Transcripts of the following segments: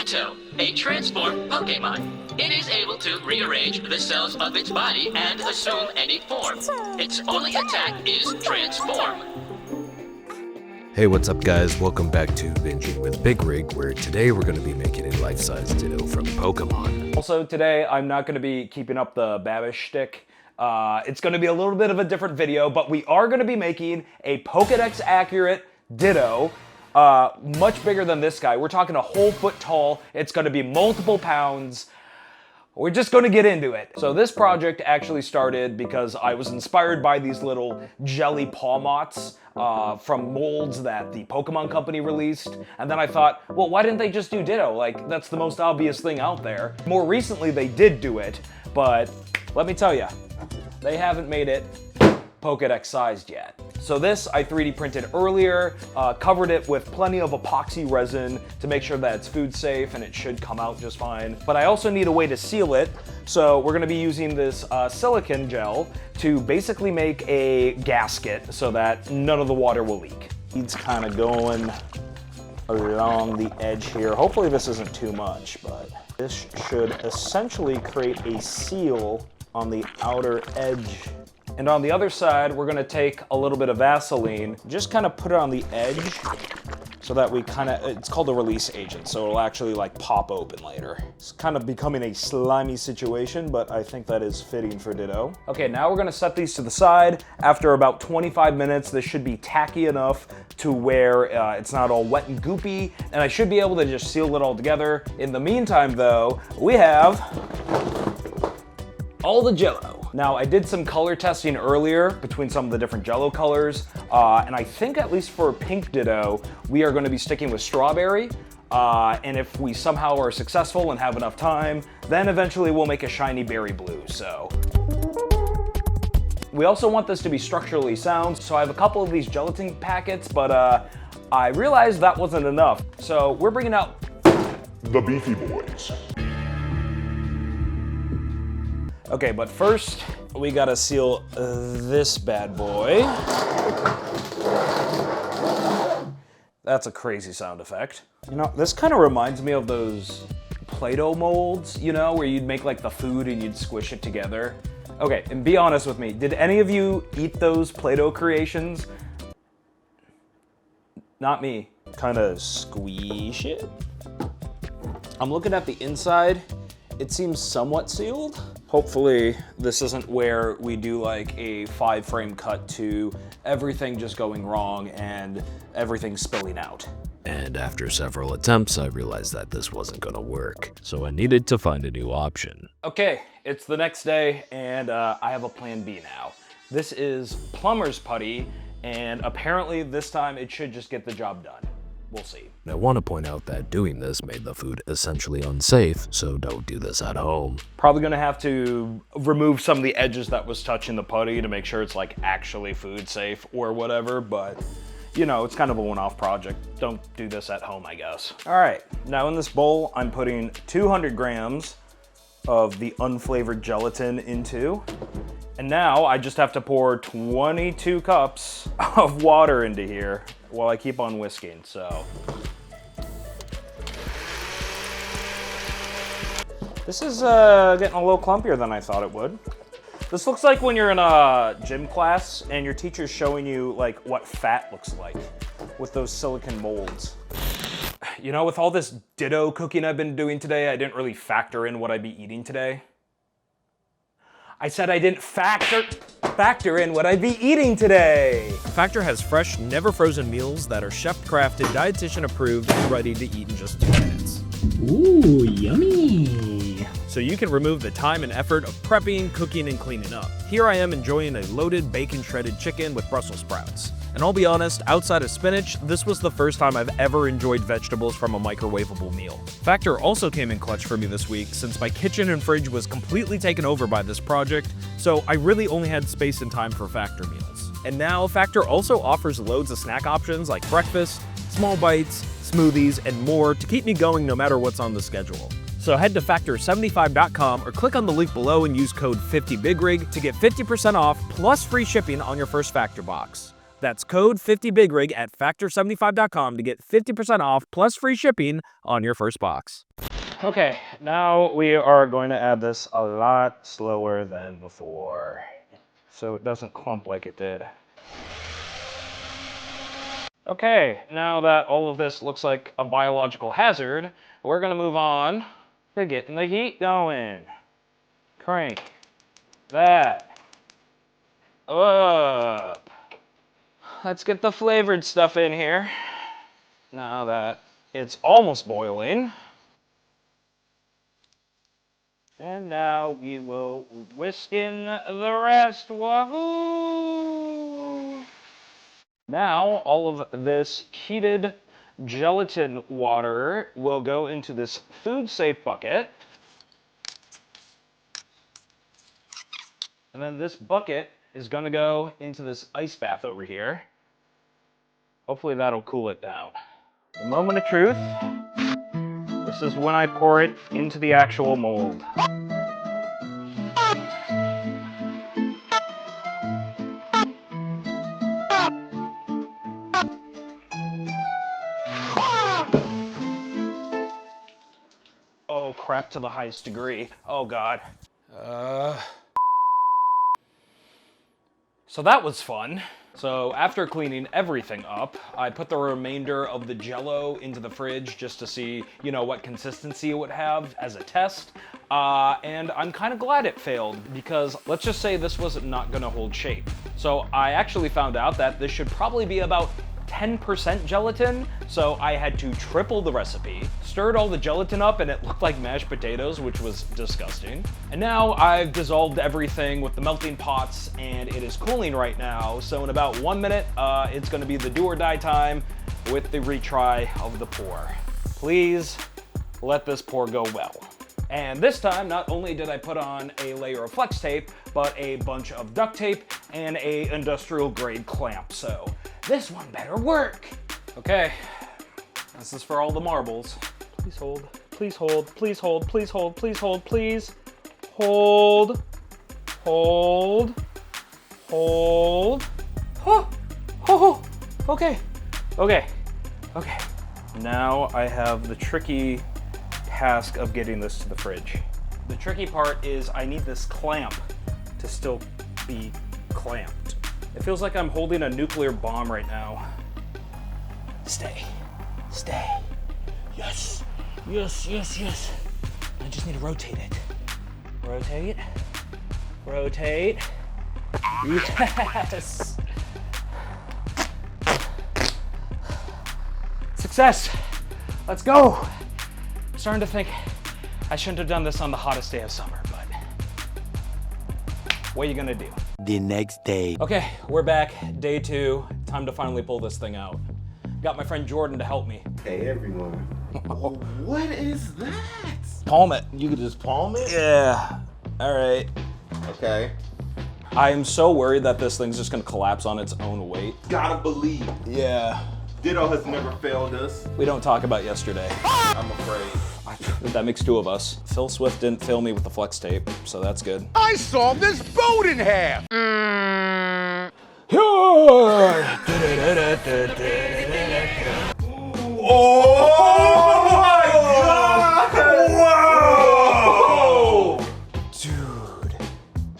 Ditto, a transformed Pokemon. It is able to rearrange the cells of its body and assume any form. Its only attack is transform. Hey, what's up guys? Welcome back to Binging with Big Rig, where today we're going to be making a life-sized Ditto from Pokemon. Also today, I'm not going to be keeping up the Babish shtick. It's going to be a little bit of a different video, but we are going to be making a Pokedex accurate Ditto. Much bigger than this guy. We're talking a whole foot tall. It's going to be multiple pounds. We're just going to get into it. So this project actually started because I was inspired by these little jelly paw mots from molds that the Pokemon company released. And then I thought, well, why didn't they just do Ditto? Like, that's the most obvious thing out there. More recently, they did do it, but let me tell you, they haven't made it Pokedex sized yet. So this I 3D printed earlier, covered it with plenty of epoxy resin to make sure that it's food safe and it should come out just fine. But I also need a way to seal it, so we're gonna be using this silicone gel to basically make a gasket so that none of the water will leak. It's kind of going along the edge here. Hopefully this isn't too much, but this should essentially create a seal on the outer edge. And on the other side, we're gonna take a little bit of Vaseline, just kind of put it on the edge so that we it's called a release agent, so it'll actually like pop open later. It's kind of becoming a slimy situation, but I think that is fitting for Ditto. Okay, now we're gonna set these to the side. After about 25 minutes, this should be tacky enough to where it's not all wet and goopy, and I should be able to just seal it all together. In the meantime though, we have all the Jello. Now, I did some color testing earlier between some of the different Jello colors, and I think at least for pink Ditto, we are going to be sticking with strawberry, and if we somehow are successful and have enough time, then eventually we'll make a shiny berry blue, so. We also want this to be structurally sound, so I have a couple of these gelatin packets, but I realized that wasn't enough, so we're bringing out the Beefy Boys. Okay, but first, we gotta seal this bad boy. That's a crazy sound effect. You know, this kind of reminds me of those Play-Doh molds, you know, where you'd make like the food and you'd squish it together. Okay, and be honest with me, did any of you eat those Play-Doh creations? Not me. Kind of squish it. I'm looking at the inside. It seems somewhat sealed. Hopefully this isn't where we do like a 5-frame cut to everything just going wrong and everything spilling out. And after several attempts, I realized that this wasn't gonna work, so I needed to find a new option. Okay, it's the next day and I have a plan B now. This is plumber's putty, and apparently this time it should just get the job done. We'll see. I want to point out that doing this made the food essentially unsafe, so don't do this at home. Probably gonna have to remove some of the edges that was touching the putty to make sure it's like actually food safe or whatever, but you know, it's kind of a one-off project. Don't do this at home, I guess. All right, now in this bowl, I'm putting 200 grams of the unflavored gelatin into, and now I just have to pour 22 cups of water into here while I keep on whisking, so. This is getting a little clumpier than I thought it would. This looks like when you're in a gym class and your teacher's showing you like what fat looks like with those silicone molds. You know, with all this Ditto cooking I've been doing today, I didn't really factor in what I'd be eating today. I said I didn't factor in what I'd be eating today. Factor has fresh, never frozen meals that are chef-crafted, dietitian approved, and ready to eat in just 2 minutes. Ooh, yummy. So you can remove the time and effort of prepping, cooking, and cleaning up. Here I am enjoying a loaded bacon shredded chicken with Brussels sprouts. And I'll be honest, outside of spinach, this was the first time I've ever enjoyed vegetables from a microwavable meal. Factor also came in clutch for me this week since my kitchen and fridge was completely taken over by this project, so I really only had space and time for Factor meals. And now Factor also offers loads of snack options like breakfast, small bites, smoothies, and more to keep me going no matter what's on the schedule. So head to factor75.com or click on the link below and use code 50BIGRIG to get 50% off plus free shipping on your first Factor box. That's code 50BigRig at factor75.com to get 50% off plus free shipping on your first box. Okay, now we are going to add this a lot slower than before, so it doesn't clump like it did. Okay, now that all of this looks like a biological hazard, we're gonna move on to getting the heat going. Crank that up. Let's get the flavored stuff in here. Now that it's almost boiling. And now we will whisk in the rest. Wahoo! Now all of this heated gelatin water will go into this food-safe bucket. And then this bucket is going to go into this ice bath over here. Hopefully that'll cool it down. The moment of truth. This is when I pour it into the actual mold. Oh, crap to the highest degree. Oh, God. So that was fun. So after cleaning everything up, I put the remainder of the Jello into the fridge just to see, you know, what consistency it would have as a test. And I'm kind of glad it failed because let's just say this was not gonna hold shape. So I actually found out that this should probably be about 10% gelatin, so I had to triple the recipe, stirred all the gelatin up, and it looked like mashed potatoes, which was disgusting. And now I've dissolved everything with the melting pots, and it is cooling right now, so in about 1 minute, it's gonna be the do or die time with the retry of the pour. Please let this pour go well. And this time, not only did I put on a layer of flex tape, but a bunch of duct tape and a industrial grade clamp, so this one better work. Okay, this is for all the marbles. Please hold, please hold, please hold, please hold, please hold, please. Hold, hold, hold. Oh, okay, okay, okay. Now I have the tricky task of getting this to the fridge. The tricky part is I need this clamp to still be clamped. It feels like I'm holding a nuclear bomb right now. Stay, stay. Yes, yes, yes, yes. I just need to rotate it. Rotate, rotate. Yes. Success. Let's go. I'm starting to think I shouldn't have done this on the hottest day of summer, but what are you gonna do? The next day. Okay, we're back, day 2. Time to finally pull this thing out. Got my friend Jordan to help me. Hey everyone. Oh, what is that? Palm it. You could just palm it? Yeah. All right. Okay. I am so worried that this thing's just gonna collapse on its own weight. Gotta believe. Yeah. Ditto has never failed us. We don't talk about yesterday. I'm afraid. That makes 2 of us. Phil Swift didn't fail me with the flex tape, so that's good. I saw this boat in half! Oh my God! Whoa! Dude.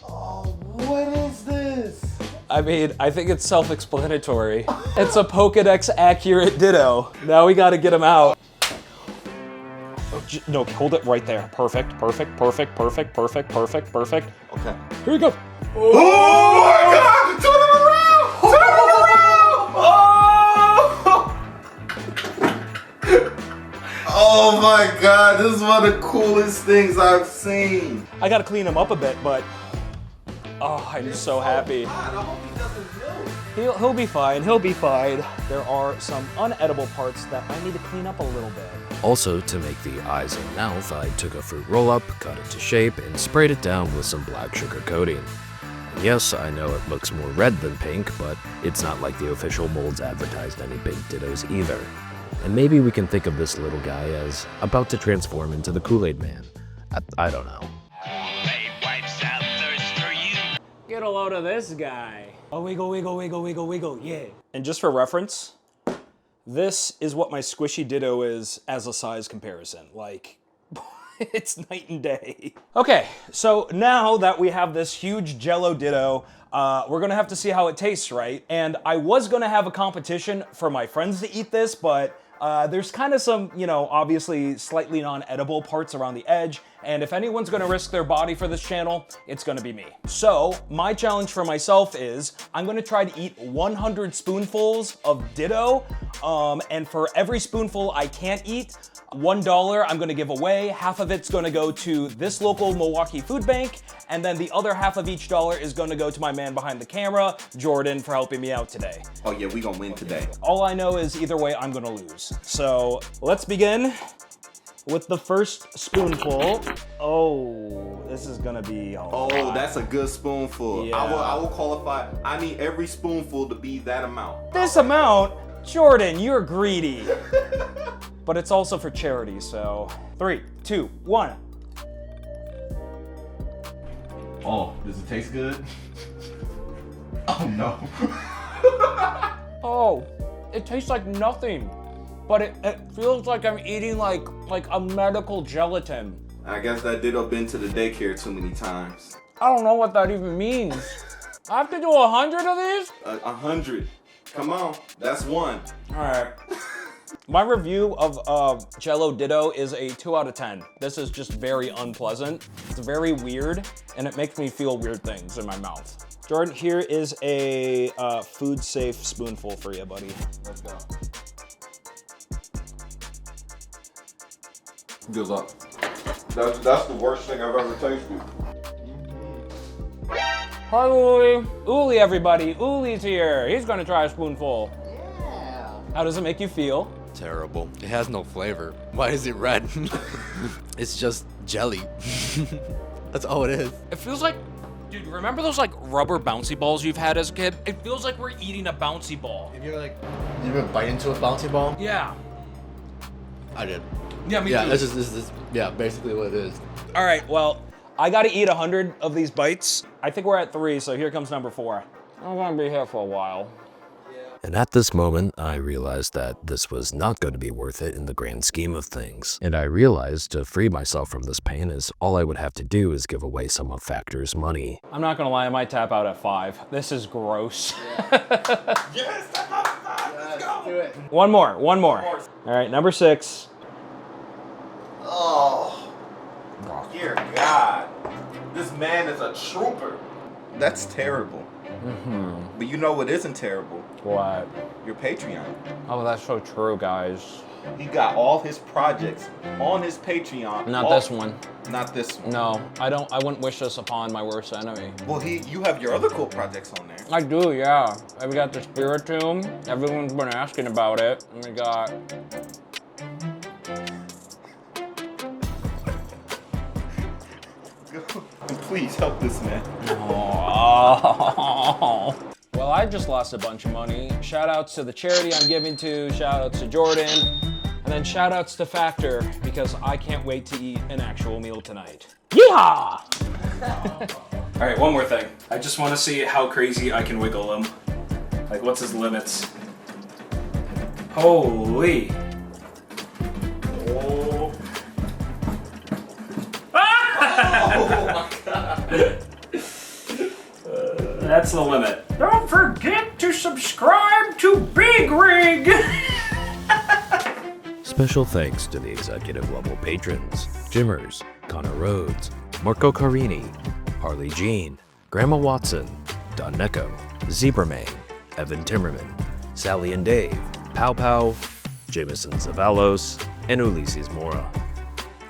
Oh, what is this? I mean, I think it's self-explanatory. It's a Pokedex accurate Ditto. Now we gotta get him out. Oh, no, hold it right there. Perfect, perfect, perfect, perfect, perfect, perfect, perfect. Okay. Here we go. Oh my God! Turn it around! Turn it around! Oh! Oh my God, this is one of the coolest things I've seen. I gotta clean him up a bit, but oh, I'm so happy. I hope he doesn't melt. He'll be fine, he'll be fine. There are some unedible parts that I need to clean up a little bit. Also, to make the eyes and mouth, I took a fruit roll-up, cut it to shape, and sprayed it down with some black sugar coating. And yes, I know it looks more red than pink, but it's not like the official molds advertised any pink Dittos either. And maybe we can think of this little guy as about to transform into the Kool-Aid Man. I don't know. Get a load of this guy. Oh, wiggle, wiggle, wiggle, wiggle, wiggle, yeah. And just for reference, this is what my squishy Ditto is as a size comparison. Like, it's night and day. Okay, so now that we have this huge Jello Ditto, we're gonna have to see how it tastes, right? And I was gonna have a competition for my friends to eat this, but there's kind of some, you know, obviously slightly non-edible parts around the edge, and if anyone's gonna risk their body for this channel, it's gonna be me. So, my challenge for myself is, I'm gonna try to eat 100 spoonfuls of Ditto, and for every spoonful I can't eat, $1 I'm gonna give away. Half of it's gonna go to this local Milwaukee food bank, and then the other half of each dollar is gonna go to my man behind the camera, Jordan, for helping me out today. Oh yeah, we gonna win today. All I know is either way, I'm gonna lose. So let's begin with the first spoonful. Oh, this is gonna be a lot. Oh, that's a good spoonful. Yeah. I will qualify. I need every spoonful to be that amount. This amount? Jordan, you're greedy. But it's also for charity, so 3, 2, 1. Oh, does it taste good? Oh no. Oh, it tastes like nothing. But it feels like I'm eating like a medical gelatin. I guess that Ditto been to the daycare too many times. I don't know what that even means. I have to do 100 of these? 100. Come on, that's one. All right. My review of Jello Ditto is a 2 out of 10. This is just very unpleasant. It's very weird, and it makes me feel weird things in my mouth. Jordan, here is a food-safe spoonful for you, buddy. Let's go. Good luck. That's the worst thing I've ever tasted. Hi, Uli. Uli, everybody. Uli's here. He's gonna try a spoonful. Yeah. How does it make you feel? Terrible. It has no flavor. Why is it red? It's just jelly. That's all it is. It feels like, dude, remember those like rubber bouncy balls you've had as a kid? It feels like we're eating a bouncy ball. You ever bite into a bouncy ball? Yeah. I did. Yeah, me Yeah, too. this is basically what it is. All right, well, I gotta eat 100 of these bites. I think we're at 3, so here comes number 4. I'm gonna be here for a while. And at this moment, I realized that this was not going to be worth it in the grand scheme of things. And I realized to free myself from this pain is all I would have to do is give away some of Factor's money. I'm not gonna lie, I might tap out at 5. This is gross. Yes, tap out at 5. Let's go. Do it. One more. All right, number 6. Oh, dear God. This man is a trooper. That's terrible. But you know what isn't terrible? What? Your Patreon. Oh, that's so true, guys. He got all his projects on his Patreon. Not this one. Not this one. No, I don't wish this upon my worst enemy. Well, you have your other cool projects on there. I do, yeah. We got the Spirit Tomb. Everyone's been asking about it. And we got... Please help this man. Oh. Well, I just lost a bunch of money. Shout outs to the charity I'm giving to, shout outs to Jordan, and then shout outs to Factor, because I can't wait to eat an actual meal tonight. Yeehaw! All right, one more thing. I just want to see how crazy I can wiggle him. Like, what's his limits? Holy. Oh. Oh my God. That's the limit. Don't forget to subscribe to Big Rig! Special thanks to the executive level patrons: Jimmers, Connor Rhodes, Marco Carini, Harley Jean, Grandma Watson, Don Necco, Zebraman, Evan Timmerman, Sally and Dave, Pow Pow, Jameson Zavalos, and Ulysses Mora.